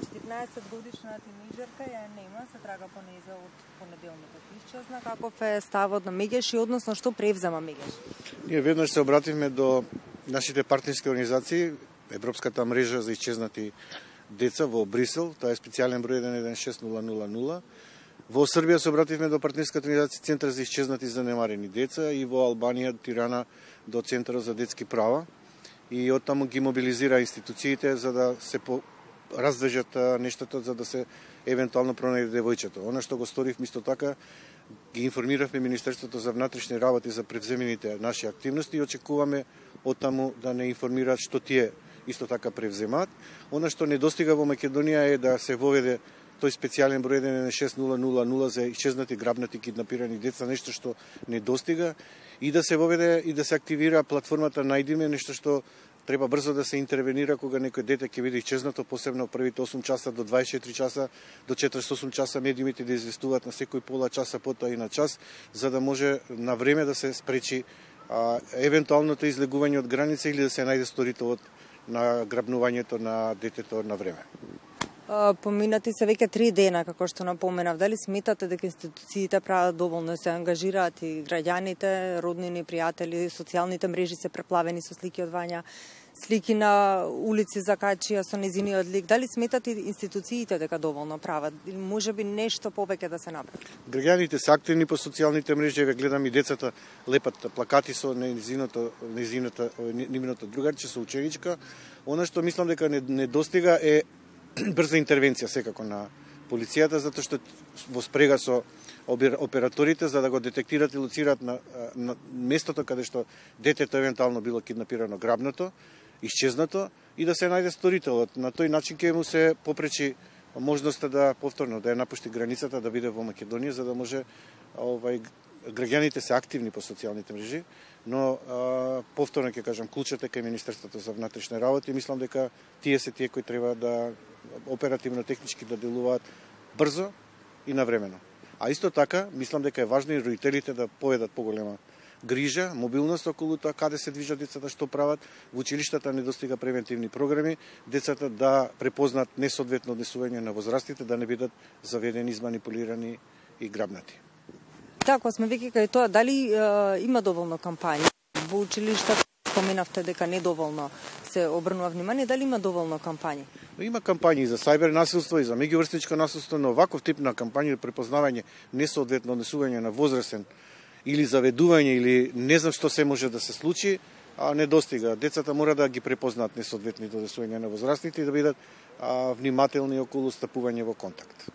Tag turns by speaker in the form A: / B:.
A: 14-годишна тинејџерка ја нема, се трага по нејза од понеделникот исчезна. Каков е ставот на Мегеш и односно што превзема Мегеш?
B: Ние веднаш се обративме до нашите партнерски организации, Европската мрежа за исчезнати деца во Брисел, тоа е специјален број 116000. Во Србија се обративме до партнерската организација Центар за исчезнати и занемарени деца и во Албанија, Тирана, до Центарот за детски права. И оттаму ги мобилизира институциите за да се раздвижат нештата, за да се евентуално пронајде девојчето. Она што го сторивме исто така, ги информиравме Министерството за внатрешни работи за превземените наши активности и очекуваме оттаму да не информираат што тие исто така превземаат. Она што недостига во Македонија е да се воведе тој специјален број 116000 за исчезнати, грабнати, киднапирани деца, нешто што недостига, и да се воведе и да се активира платформата Најдиме, нешто што треба брзо да се интервенира кога некој дете ќе биде исчезнато, посебно првите 8 часа до 24 часа, до 48 часа медиумите да известуваат на секој пола часа, потоа и на час, за да може на време да се спречи евентуалното излегување од граница или да се најде сторителот на грабнувањето на детето на време.
A: Поминати се веќе 3 дена, како што напоменав. Дали сметате дека институциите прават доволно, се ангажираат и граѓаните, роднини, пријатели, социјалните мрежи се преплавени со слики од Вања, слики на улици закачија со незиниот лик. Дали сметате институциите дека доволно прават? Или можеби нешто повеќе да се направи?
B: Граѓаните се активни по социјалните мрежи, ве гледам и децата лепат плакати со нивното другарче, со ученичка. Она што мислам дека недостига е брза интервенција секако на полицијата, затоа што во спрега со операторите за да го детектираат и лоцираат на местото каде што детето евентуално било киднапирано, грабнато, исчезнато и да се најде сторителот. На тој начин ќе му се попречи можноста да повторно да ја напушти границата, да биде во Македонија, за да може граѓаните се активни по социјалните мрежи, но повторно ќе кажам, клучот е кај Министерството за внатрешни работи и мислам дека тие се тие кои треба да оперативно технички да делуваат брзо и навремено. А исто така, мислам дека е важно и родителите да поведат поголема грижа, мобилност околу тоа каде се движат децата, што прават. Во училиштата недостига превентивни програми, децата да препознаат несоодветно однесување на возрастите, да не бидат заведени, изманипулирани и грабнати.
A: Така, сме веќе кај тоа, дали има доволно кампањи во училиштата? Споменавте дека недоволно се обрнува внимание, дали има доволно кампањи?
B: Има кампањи за сајбер насилство и за меѓуврсничко насилство, но ваков тип на кампањи за препознавање несоодветно однесување на возрастен или заведување или не знам што се може да се случи, недостига. Децата мора да ги препознаат несоодветните однесувања на возрастните и да бидат внимателни околу стапување во контакт.